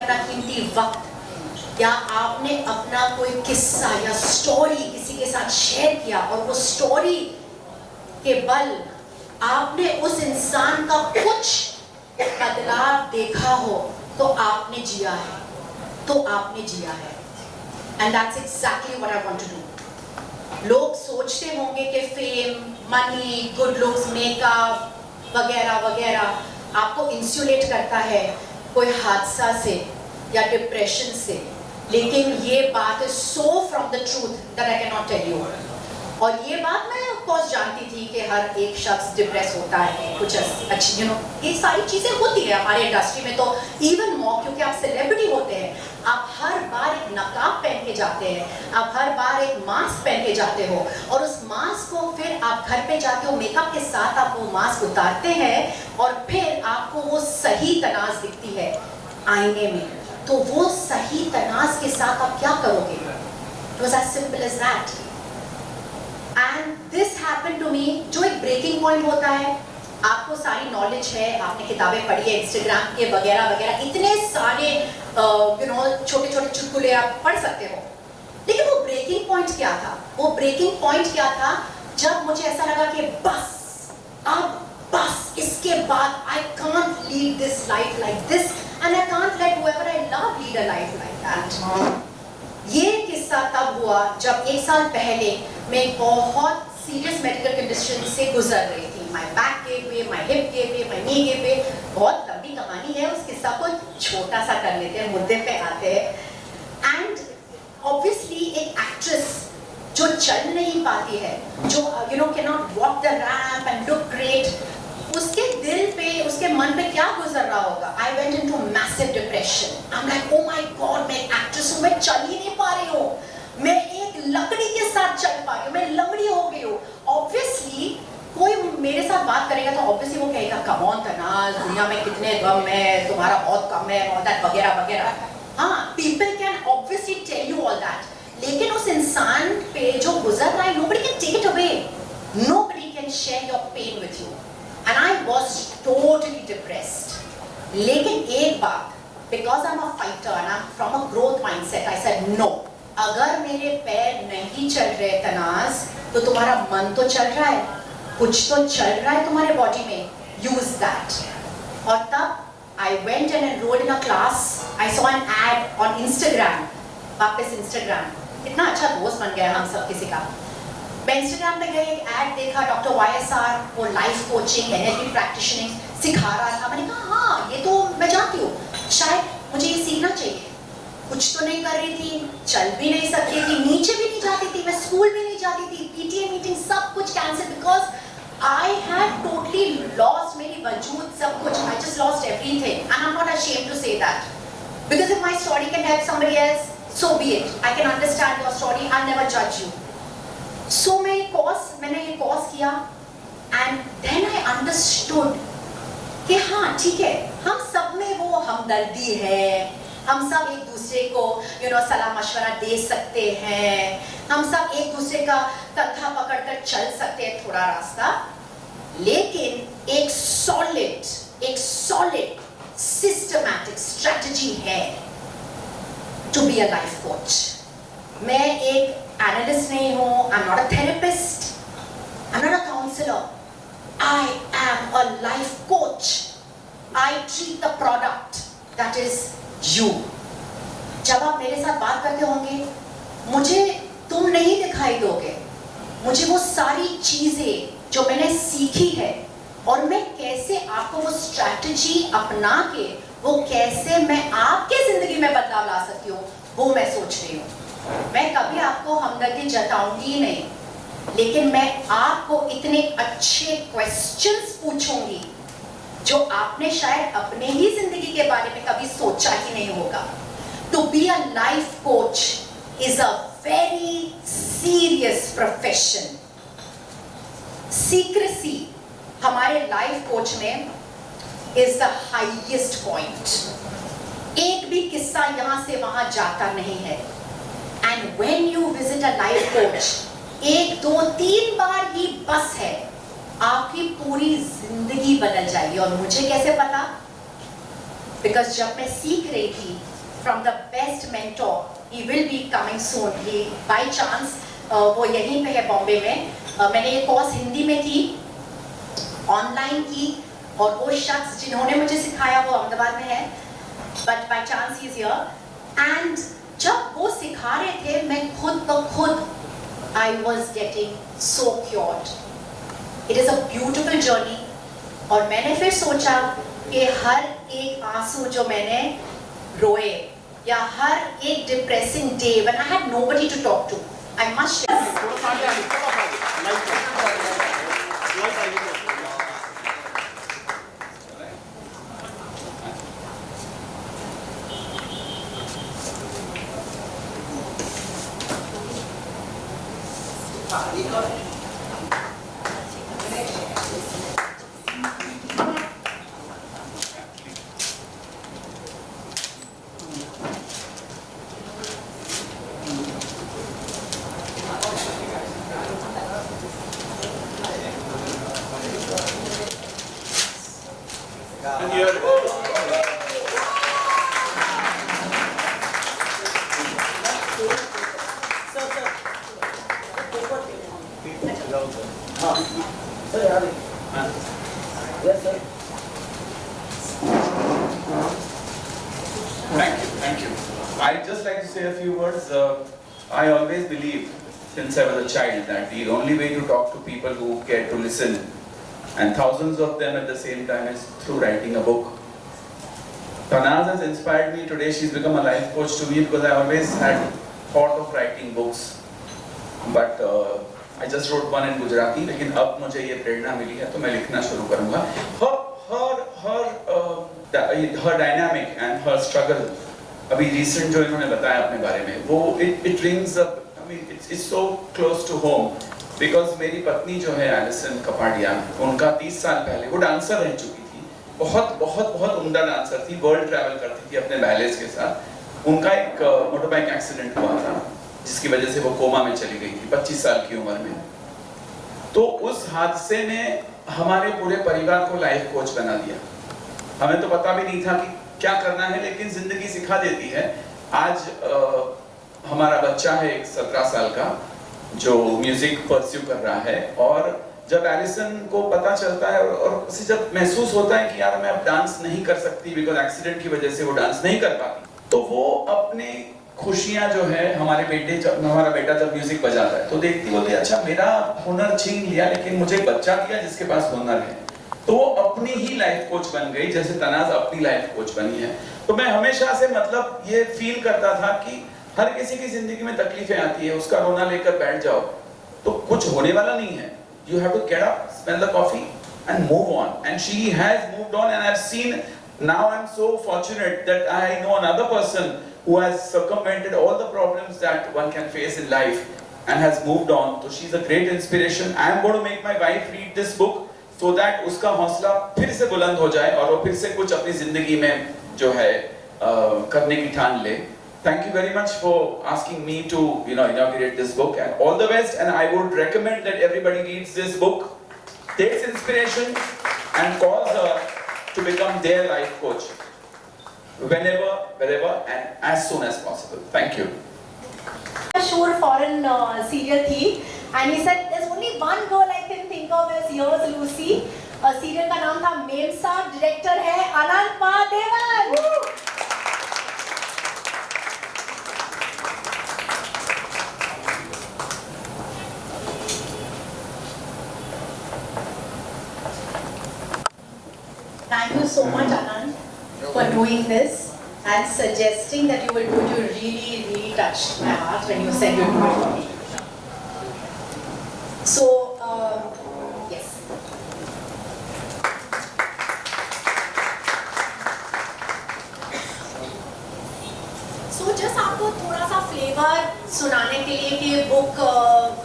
अपना कीमती वक्त, या आपने अपना कोई किस्सा या स्टोरी किसी के साथ शेयर किया और वो स्टोरी के बल आपने उस इंसान का कुछ बदलाव देखा हो, तो आपने जिया है, तो आपने जिया है। And that's exactly what I want to do. लोग सोचते होंगे कि fame, money, good looks, makeup वगैरह वगैरह आपको इंसुलेट करता है कोई हादसा से या डिप्रेशन से, लेकिन ये बात is so from the truth that I can not tell you. और ये बात मैं ऑफ कोर्स जानती थी कि हर एक शख्स डिप्रेस होता है, कुछ अच्छी ये सारी चीज़ें होती है हमारे इंडस्ट्री में, तो इवन मोर क्योंकि आप सेलिब्रिटी होते हैं, आप हर बार एक नकाब पहन के जाते हैं, आप हर बार एक मास्क पहन के जाते हो, और उस मास्क को फिर आप घर पे जाके वो मेकअप के साथ आप वो मास्क उतारते हैं और फिर आपको वो सही तनाज दिखती है आईने में। तो वो सही तनाज के साथ आप क्या करोगे? It was as simple as that. And this happened to me, जो एक ब्रेकिंग पॉइंट होता है, आपको सारी नॉलेज है, आपने किताबें पढ़ी है, इंस्टाग्राम के वगैरह वगैरह इतने सारे छोटे छोटे चुटकुले आप पढ़ सकते हो, लेकिन वो ब्रेकिंग पॉइंट क्या था? वो ब्रेकिंग पॉइंट क्या था जब मुझे ऐसा लगा कि बस इसके बाद I can't lead this life like this and I can't let whoever I love lead a life like that. ये किस्सा तब हुआ जब 1 साल पहले मैं बहुत सीरियस मेडिकल कंडीशन से गुजर रही थी। My back gave way, my hip gave way, my knee gave way. बहुत लंबी कहानी है, उस किस्सा को छोटा सा कर लेते हैं, मुद्दे पे आते हैं। एंड ऑब्वियसली एक एक्ट्रेस जो चल नहीं पाती है, जो can not walk the ramp and look great, उसके दिल पे, उसके मन पे क्या गुजर रहा होगा? I went into massive depression. I am like, oh my God, मैं एक एक्ट्रेस हूँ, मैं चल ही नहीं पा रही हूँ, मैं एक लकड़ी के साथ चल पा रही हूँ, मैं लंगड़ी हो गई हूँ। ऑब्वियसली कोई मेरे साथ बात करेगा तो ऑब्वियसली वो कहेगा, कम ऑन तनाज, दुनिया में कितने गम है, तुम्हारा बहुत कम है, ऑल दैट वगैरह वगैरह। हाँ, people can obviously tell you all that, लेकिन उस इंसान पे जो गुजर रहा है, nobody can take it away, nobody can share your pain with you. And I was totally depressed. लेकिन एक बात, because I'm a fighter and I'm from a growth mindset, I said no. अगर मेरे पैर नहीं चल रहे तनाज, तो तुम्हारा मन तो चल रहा है, कुछ तो चल रहा है तुम्हारे बॉडी में, use that. और तब I went and enrolled in a class. I saw an ad on Instagram. वापस Instagram, इतना अच्छा दोस्त बन गया हम सब किसी का। मैं इंस्टाग्राम पे गई, एक ऐड देखा, डॉक्टर YSR, वो लाइफ कोचिंग, NLP प्रैक्टिशनिंग सिखा रहा था। मैंने कहा हाँ, ये तो मैं जानती हूँ, शायद मुझे ये सीखना चाहिए। कुछ तो नहीं कर रही थी, चल भी नहीं सकती थी, नीचे भी नहीं जाती थी, मैं स्कूल भी नहीं जाती थी, PTA मीटिंग सब कुछ cancel, because I had totally lost मेरी वजूद, सब कुछ। I just lost everything and I'm not ashamed to say that, because if my story can help somebody else, so be it. I can understand your story, I'll never judge you. So मैंने ये course किया and then I understood कि हाँ ठीक है, हम सब में वो हमदर्दी है, हम सब एक दूसरे को सलाह मशवरा दे सकते हैं, हम सब एक दूसरे का कंधा पकड़कर चल सकते हैं थोड़ा रास्ता, लेकिन एक सॉलिड सिस्टमैटिक स्ट्रेटजी है to be a life coach. मैं एक एनालिस्ट नहीं हूँ, I am not a therapist, I am not a counsellor, I am a life coach. I treat the product that is you. जब आप मेरे साथ बात करते होंगे, मुझे तुम नहीं दिखाई दोगे, मुझे वो सारी चीजें जो मैंने सीखी है और मैं कैसे आपको वो स्ट्रैटेजी अपना के वो कैसे मैं आपके जिंदगी में बदलाव ला सकती हूँ, वो मैं सोच रही हूँ। मैं कभी आपको हमदर्दी जताऊंगी ही नहीं, लेकिन मैं आपको इतने अच्छे क्वेश्चंस पूछूंगी जो आपने शायद अपने ही जिंदगी के बारे में कभी सोचा ही नहीं होगा। To be a life coach is a very serious profession. Secrecy हमारे लाइफ कोच में इज द हाईएस्ट पॉइंट। एक भी किस्सा यहां से वहां जाता नहीं है। And when you visit a life coach, 1, 2, 3 बार ही बस है, आपकी पूरी जिंदगी बदल जाएगी। और मुझे कैसे पता? बिकॉज जब मैं सीख रही थी from the best mentor. He will be coming soon. He by chance वो यहीं पे है बॉम्बे में. मैंने ये कोर्स हिंदी में की, ऑनलाइन की, और वो शख्स जिन्होंने मुझे सिखाया वो अहमदाबाद में है. But by chance he is here. And जब वो सिखा रहे थे मैं खुद ब खुद I was getting so cured. It is a beautiful journey. और मैंने फिर सोचा कि हर एक आंसू जो मैंने रोए या हर एक depressing day when I had nobody to talk to, I must share. Thank you. I'd just like to say a few words. I always believed, since I was a child, that the only way to talk to people who care to listen, and thousands of them at the same time, is through writing a book. Tanaz has inspired me today. She's become a life coach to me because I always had thought of writing books. But I just wrote one in Gujarati. लेकिन अब मुझे ये प्रेरणा मिली है तो मैं लिखना शुरू करूँगा. Her dynamic and her struggle. अभी recent जो इन्होंने बताया अपने बारे में, वो it rings up. I mean, it's so close to home. Because मेरी पत्नी जो है एलिसन कपाडिया, उनका 30 साल पहले वो डांसर रह चुकी थी. बहुत बहुत बहुत उम्दा डांसर थी. वर्ल्ड ट्रैवल करती थी अपने बैलेज के साथ. उनका एक मोटरबाइक एक्सीडेंट हुआ था जिसकी वजह से वो कोमा में चली गई थी 25 साल की उम्र में. तो उस हादसे ने हमारे पूरे परिवार को लाइफ कोच बना दिया. हमें तो पता भी नहीं था कि क्या करना है, लेकिन जिंदगी सिखा देती है. आज हमारा बच्चा है एक 17 साल का जो म्यूजिक परस्यू कर रहा है. और जब एलिसन को पता चलता है और उसे जब महसूस होता है कि यार मैं अब डांस नहीं कर सकती बिकॉज एक्सीडेंट की वजह से वो डांस नहीं कर पाती, तो वो अपने खुशियां जो है हमारा बेटा जब म्यूजिक बजाता है तो देखती बोलती अच्छा मेरा हुनर छीन लिया लेकिन मुझे बच्चा दिया जिसके पास हुनर है. तो वो अपनी ही लाइफ कोच बन गई जैसे तनाज अपनी लाइफ कोच बनी है. तो मैं हमेशा से मतलब ये फील करता था कि हर किसी की जिंदगी में तकलीफें आती है, उसका रोना लेकर बैठ जाओ तो कुछ होने वाला नहीं है. You have to get up, smell the coffee and move on. And she has moved on and I've seen, now I'm so fortunate that I know another person who has circumvented all the problems that one can face in life and has moved on. So she's a great inspiration. I am going to make my wife read this book so that उसका हौसला फिर से बुलंद हो जाए और वो फिर से कुछ अपनी जिंदगी में जो है करने की ठान ले. Thank you very much for asking me to inaugurate this book, and all the best. And I would recommend that everybody reads this book, takes inspiration and calls her to become their life coach whenever, wherever and as soon as possible. Thank you. Mashhoor foreign serial थी, and he said there's only one girl I can think of as Here's Lucy. serial का नाम था memsahib, director है अनंत Mahadevan. Thank you so much, Anand, for doing this and suggesting that you will do it. You really, really touched my heart when you said you'll do it for me. So, yes. So, just आपको थोड़ा सा flavor सुनाने के लिए कि book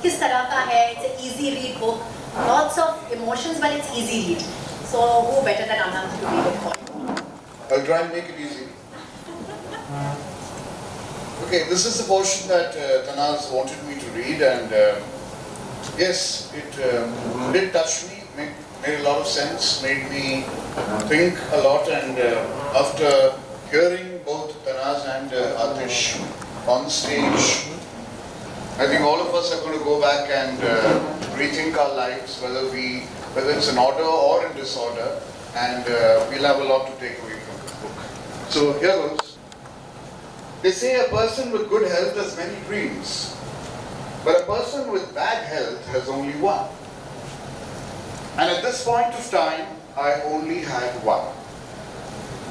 किस तरह का है. It's an easy read book. Lots of emotions, but it's easy read. So, who better than Anand to read it for you? I'll try and make it easy. Okay, this is the portion that Tanaz wanted me to read, and yes, it did touch me, made a lot of sense, made me think a lot, and after hearing both Tanaz Tanaz and Atish on stage, I think all of us are going to go back and rethink our lives, whether it's in order or in disorder, and we'll have a lot to take away from this book. So here goes. They say a person with good health has many dreams, but a person with bad health has only one. And at this point of time, I only had one.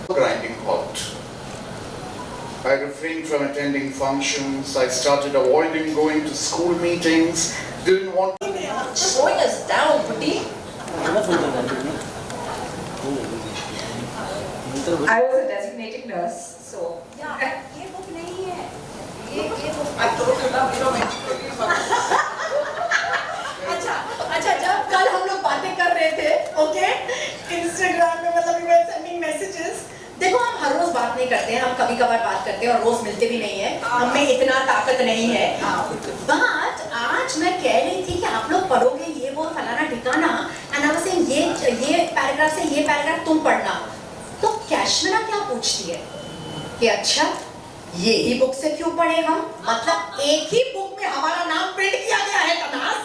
Grinding halt. I refrained from attending functions. I started avoiding going to school meetings. Didn't want to. Slowing us down, buddy. I was a designated nurse, so ये book नहीं है ये book I told you now, we don't actually. अच्छा जब कल हम लोग बातें कर रहे थे ओके इंस्टाग्राम में मतलब वी वर सेंडिंग मैसेजेस देखो हम हर रोज बात नहीं करते हैं हम कभी कभार बात करते हैं और रोज मिलते भी नहीं है हमें इतना ताकत नहीं है बट आज मैं कह रही थी कि आप लोग पढ़ोगे ये वो फलाना ठिकाना एंड आई वाज सेइंग ये पैराग्राफ से ये पैराग्राफ तुम पढ़ना तो कैशमिना क्या पूछती है कि अच्छा ये ही बुक से क्यों पढ़े हम मतलब एक ही बुक में हमारा नाम प्रिंट किया गया है तनास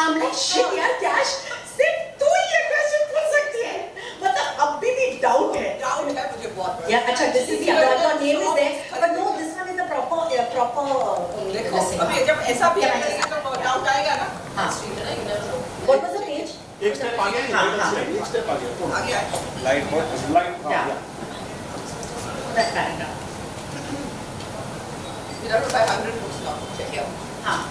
I'm like shit यार कैश सिर्फ तू ही ये क्वेश्चन पूछ सकती है मतलब अभी भी डाउट है Doubt है मुझे बहुत। या अच्छा this is the other name is there but no this one is the proper देखो अभी जब ऐसा भी है तो डाउट आएगा ना। हां व्हाट वाज द पेज एक स्टेप आगे एक स्टेप आगे आगे आगे। लाइट या that paragraph You have to buy 100 books now. Check it out. हां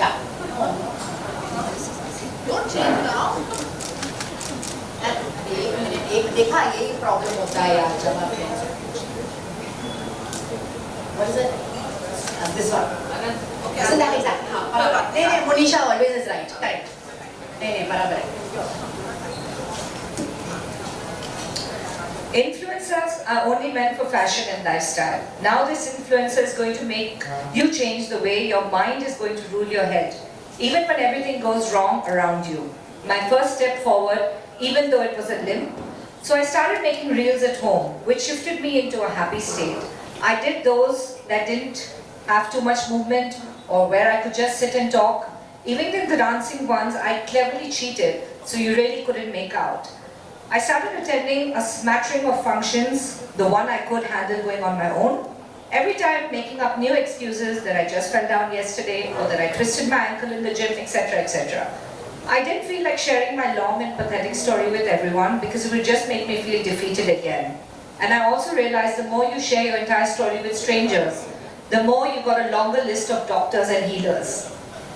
या Don't change now. एक देखा यही प्रॉब्लम होता है यार जब आप What is it? This one. Okay. Isn't that exact? हाँ बराबर नहीं Monisha always is right correct नहीं बराबर है influencers are only meant for fashion and lifestyle. Now this influencer is going to make you change the way your mind is going to rule your head, even when everything goes wrong around you. My first step forward, even though it was a limp. So I started making reels at home, which shifted me into a happy state. I did those that didn't have too much movement or where I could just sit and talk. Even in the dancing ones, I cleverly cheated, so you really couldn't make out. I started attending a smattering of functions, the one I could handle going on my own. Every time making up new excuses that I just fell down yesterday or that I twisted my ankle in the gym, etc., etc. I didn't feel like sharing my long and pathetic story with everyone because it would just make me feel defeated again. And I also realized the more you share your entire story with strangers, the more you got a longer list of doctors and healers.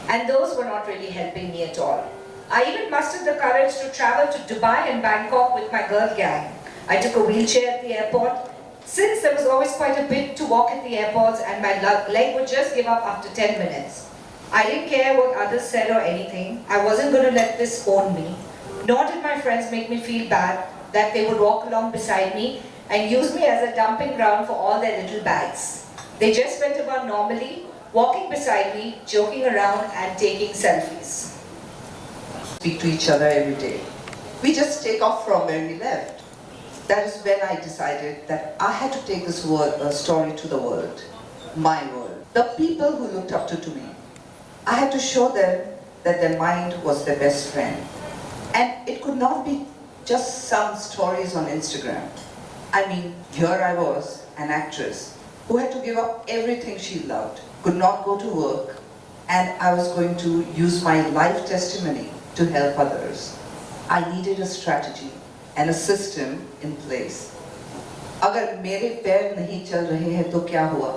And those were not really helping me at all. I even mustered the courage to travel to Dubai and Bangkok with my girl gang. I took a wheelchair at the airport, since there was always quite a bit to walk at the airports and my leg would just give up after 10 minutes. I didn't care what others said or anything. I wasn't going to let this own me. Nor did my friends make me feel bad that they would walk along beside me and use me as a dumping ground for all their little bags. They just went about normally, walking beside me, joking around and taking selfies. Speak to each other every day. We just take off from where we left. That is when I decided that I had to take this story to the world, my world. The people who looked up to me. I had to show them that their mind was their best friend. And it could not be just some stories on Instagram. I mean, here I was, an actress, who had to give up everything she loved, could not go to work, and I was going to use my life testimony to help others. I needed a strategy and a system in place. अगर मेरे पैर नहीं चल रहे हैं तो क्या हुआ?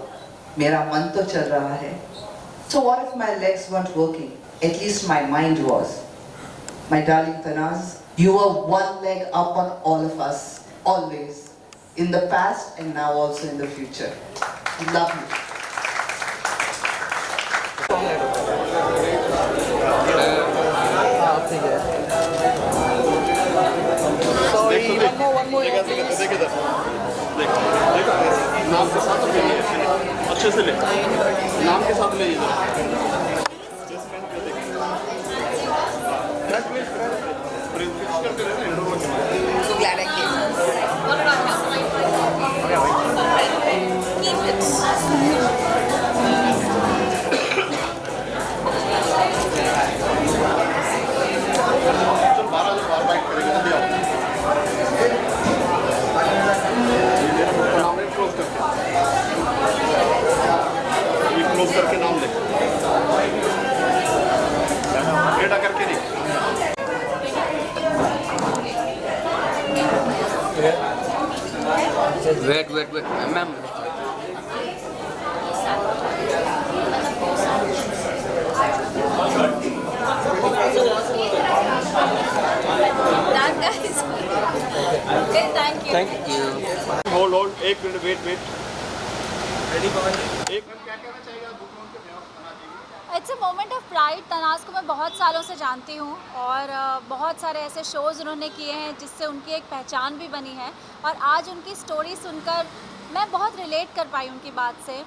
मेरा मन तो चल रहा है. So what if my legs weren't working? At least my mind was. My darling Tanaz, you were one leg up on all of us, always. In the past and now also in the future. Love you. one more. देख इधर देख नाम के साथ ले अच्छे से ले नाम के साथ ले इधर प्रिंट करके ले इंडोर में wait ma'am That guy is okay, thank you. Thank you hold एक मिनट वेट रेडी एक मिनट क्या कहना चाहिए आप बुक लॉन्च पे Tanaz ji? It's a moment of pride. Tanaz को मैं बहुत सालों से जानती हूँ और बहुत सारे ऐसे शोज़ उन्होंने किए हैं जिससे उनकी एक पहचान भी बनी है और आज उनकी स्टोरी सुनकर मैं बहुत रिलेट कर पाई उनकी बात से।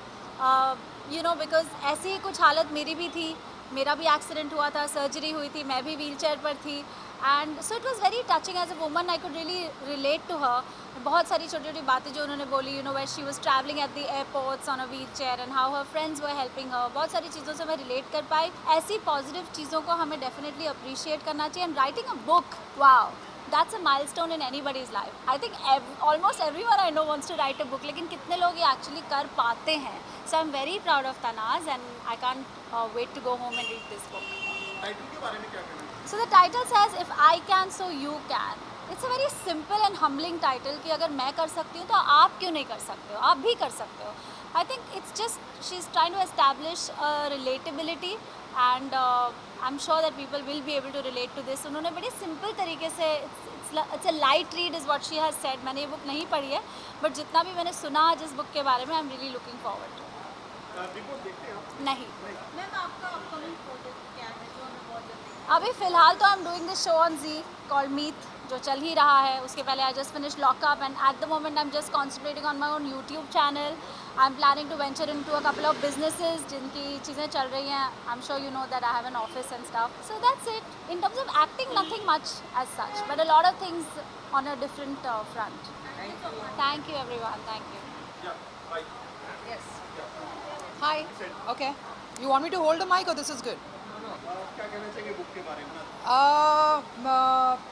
यू नो बिकॉज ऐसी ही कुछ हालत मेरी भी थी, मेरा भी एक्सीडेंट हुआ था, सर्जरी हुई थी, मैं भी व्हीलचेयर पर थी and so it was very touching as a woman. I could really relate to her. बहुत सारी छोटी छोटी बातें जो उन्होंने बोली, you know where she was travelling at the airports on a wheelchair and how her friends were helping her, बहुत सारी चीज़ों से मैं रिलेट कर पाई। ऐसी पॉजिटिव चीज़ों को हमें डेफिनेटली अप्रिशिएट करना चाहिए and writing a book, wow, that's a milestone in anybody's life. I think almost everyone I know wants to write a book, लेकिन कितने लोग ये actually कर पाते हैं? So I'm very proud of Tanaz and I can't wait to go home and read this book. Title के बारे में क्या कहना है? So the title says, if I can, so you can. It's a very simple and humbling title कि अगर मैं कर सकती हूँ तो आप क्यों नहीं कर सकते हो? आप भी कर सकते हो. I think it's just she's trying to establish a relatability and I'm sure that people will be able to relate to this. उन्होंने बड़ी सिंपल तरीके से it's a light read is what she has said. मैंने ये book नहीं पढ़ी है but जितना भी मैंने सुना जिस बुक के बारे में, I am really looking forward to. Report देखते हैं आप? नहीं, मैम आपका अपकमिंग प्रोजेक्ट क्या है जो हमें बहुत जल्दी? अभी फ़िलहाल तो I am doing this show on Zee called Meet जो चल ही रहा है। उसके पहले I just finish lock up and at the moment I am just concentrating on my own YouTube channel. I am planning to venture into a couple of businesses जिनकी चीज़ें चल रही हैं। I am sure you know that I have an office and stuff, so that's it. In terms of acting nothing much as such but a lot of things on a different front. Thank you everyone, thank you. Yes. Hi. Okay. You want me to hold the mic or this is good? क्या कहना चाहिए book के बारे में?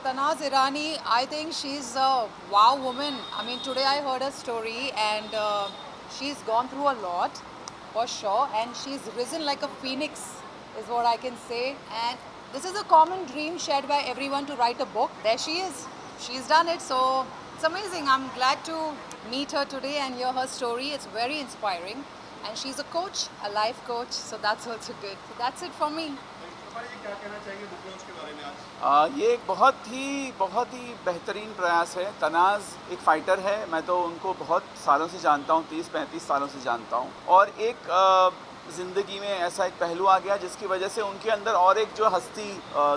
Tanaz Irani, I think she's a wow woman. I mean, today I heard her story and she's gone through a lot for sure and she's risen like a phoenix is what I can say. And this is a common dream shared by everyone to write a book. There she is. She's done it. So it's amazing. I'm glad to meet her today and hear her story. It's very inspiring. And she's a coach, a life coach. So that's also good. So that's it for me. क्या कहना चाहेंगे book launch के बारे में आज? ये एक बहुत ही बेहतरीन प्रयास है। तनाज़ एक फ़ाइटर है, मैं तो उनको बहुत सालों से जानता हूँ, 30-35 सालों से जानता हूँ और एक ज़िंदगी में ऐसा एक पहलू आ गया जिसकी वजह से उनके अंदर और एक जो हस्ती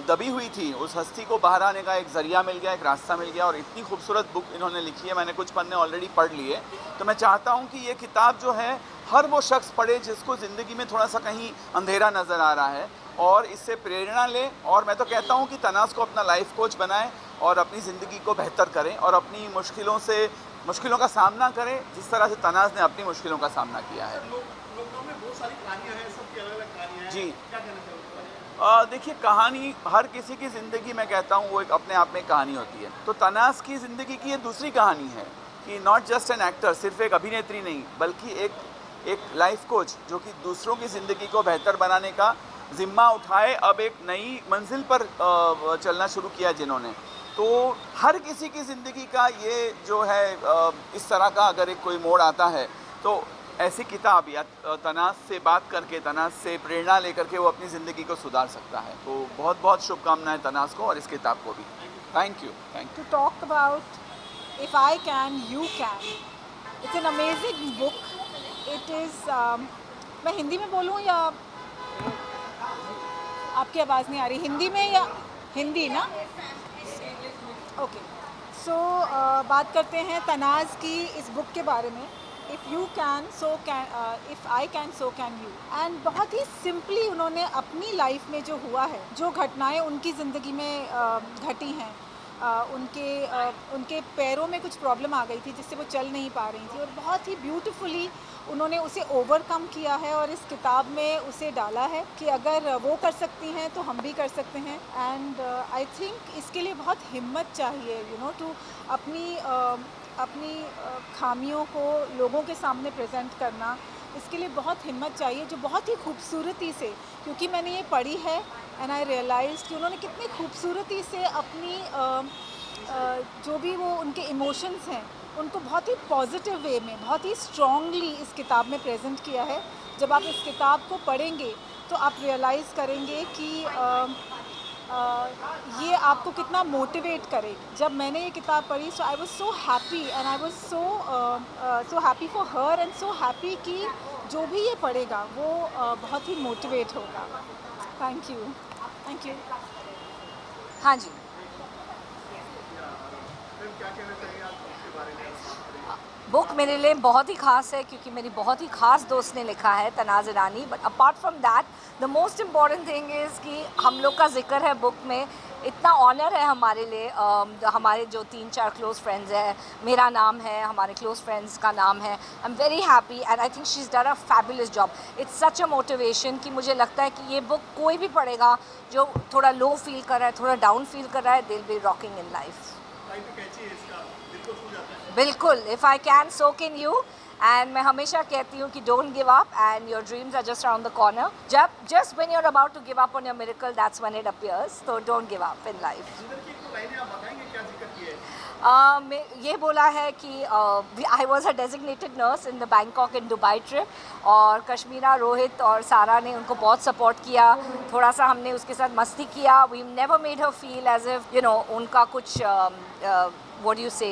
दबी हुई थी, उस हस्ती को बाहर आने का एक ज़रिया मिल गया, एक रास्ता मिल गया और इतनी खूबसूरत बुक इन्होंने लिखी है। मैंने कुछ पन्ने ऑलरेडी पढ़ लिए, तो मैं चाहता हूँ कि ये किताब जो है हर वो शख्स पढ़े जिसको ज़िंदगी में थोड़ा सा कहीं अंधेरा नज़र आ रहा है और इससे प्रेरणा ले। और मैं तो कहता हूँ कि तनाज़ को अपना लाइफ कोच बनाएं और अपनी ज़िंदगी को बेहतर करें और अपनी मुश्किलों का सामना करें जिस तरह से तनाज़ ने अपनी मुश्किलों का सामना किया है। लॉकडाउन में बहुत सारी कहानियाँ हैं, सबकी अलग-अलग कहानियाँ हैं। जी। क्या कहना चाहोगे? देखिए, कहानी हर किसी की ज़िंदगी में कहता हूँ वो एक अपने आप में एक कहानी होती है। तो तनाज़ की ज़िंदगी की ये दूसरी कहानी है कि नॉट जस्ट एन एक्टर, सिर्फ एक अभिनेत्री नहीं बल्कि एक लाइफ कोच जो कि दूसरों की ज़िंदगी को बेहतर बनाने का ज़िम्मा उठाए, अब एक नई मंजिल पर चलना शुरू किया जिन्होंने। तो हर किसी की ज़िंदगी का ये जो है इस तरह का अगर एक कोई मोड़ आता है तो ऐसी किताब या तनाज़ से बात करके, तनाज़ से प्रेरणा लेकर के वो अपनी ज़िंदगी को सुधार सकता है। तो बहुत बहुत शुभकामनाएं तनाज़ को और इस किताब को भी। Thank you. To talk about If I Can, You Can. It's an amazing book. It is मैं हिंदी में बोलूँ या आपकी आवाज़ नहीं आ रही? हिंदी में या हिंदी ना? ओके, सो बात करते हैं तनाज़ की इस बुक के बारे में। If you can so can, if I can so can you. And बहुत ही सिंपली उन्होंने अपनी लाइफ में जो हुआ है, जो घटनाएं उनकी ज़िंदगी में घटी हैं, उनके पैरों में कुछ प्रॉब्लम आ गई थी जिससे वो चल नहीं पा रही थी और बहुत ही ब्यूटीफुली उन्होंने उसे ओवरकम किया है और इस किताब में उसे डाला है कि अगर वो कर सकती हैं तो हम भी कर सकते हैं। एंड आई थिंक इसके लिए बहुत हिम्मत चाहिए, यू नो, टू अपनी खामियों को लोगों के सामने प्रेजेंट करना। इसके लिए बहुत हिम्मत चाहिए, जो बहुत ही खूबसूरती से, क्योंकि मैंने ये पढ़ी है एंड आई रियलाइज कि उन्होंने कितनी खूबसूरती से अपनी जो भी वो उनके इमोशंस हैं उनको बहुत ही पॉजिटिव वे में, बहुत ही स्ट्रॉन्गली इस किताब में प्रेजेंट किया है। जब आप इस किताब को पढ़ेंगे तो आप रियलाइज़ करेंगे कि ये आपको कितना मोटिवेट करेगी। जब मैंने ये किताब पढ़ी so I was so happy and I was so happy for her and so happy कि जो भी ये पढ़ेगा वो बहुत ही मोटिवेट होगा। Thank you. Thank you. हाँ जी, बुक मेरे लिए बहुत ही ख़ास है क्योंकि मेरी बहुत ही ख़ास दोस्त ने लिखा है, Tanaaz Irani. But apart from that the most important thing is कि हम लोग का जिक्र है बुक में। इतना ऑनर है हमारे लिए, हमारे जो 3-4 क्लोज़ फ्रेंड्स हैं, मेरा नाम है, हमारे क्लोज़ फ्रेंड्स का नाम है। I am very happy and I think she is done a fabulous job. It's such a motivation कि मुझे लगता है कि ये बुक कोई भी पढ़ेगा जो थोड़ा लो फील कर रहा है, थोड़ा डाउन फील कर रहा है, they will be rocking in life. बिल्कुल, if I can so can you. And मैं हमेशा कहती हूँ कि don't give up and your dreams are just around the corner. Just when you are about to give up on your miracle, that's when it appears. तो don't give up in life. ये बोला है कि I was a designated nurse in the Bangkok and Dubai trip और कश्मीरा, रोहित और सारा ने उनको बहुत सपोर्ट किया। थोड़ा सा हमने उसके साथ मस्ती किया। We never made her feel as if उनका कुछ व्हाट यू से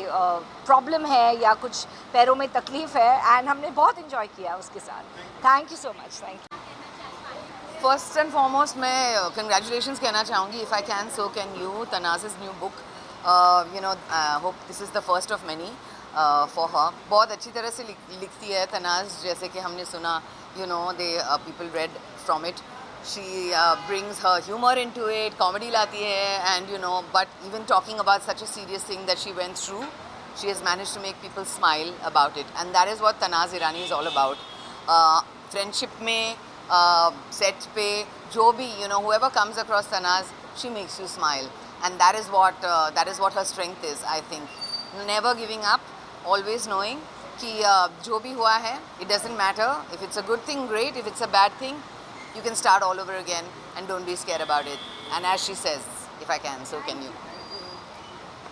प्रॉब्लम है या कुछ पैरों में तकलीफ़ है एंड हमने बहुत इन्जॉय किया उसके साथ। Thank you so much. Thank you. First and foremost मैं कंग्रेचुलेशंस कहना चाहूँगी, if I can so can you, Tanaaz's new book. Hope this is the first of many for her. बहुत अच्छी तरह से लिखती है तनाज़, जैसे कि हमने सुना, they people red from it. She brings her humor into it, comedy लाती है, and but even talking about such a serious thing that she went through, she has managed to make people smile about it, and that is what Tanaz Irani is all about. Friendship में, set पे, जो भी whoever comes across Tanaz, she makes you smile, and that is what her strength is. I think never giving up, always knowing कि जो भी हुआ है, it doesn't matter. If it's a good thing, great. If it's a bad thing, you can start all over again and don't be scared about it. And as she says, if I can, so can you.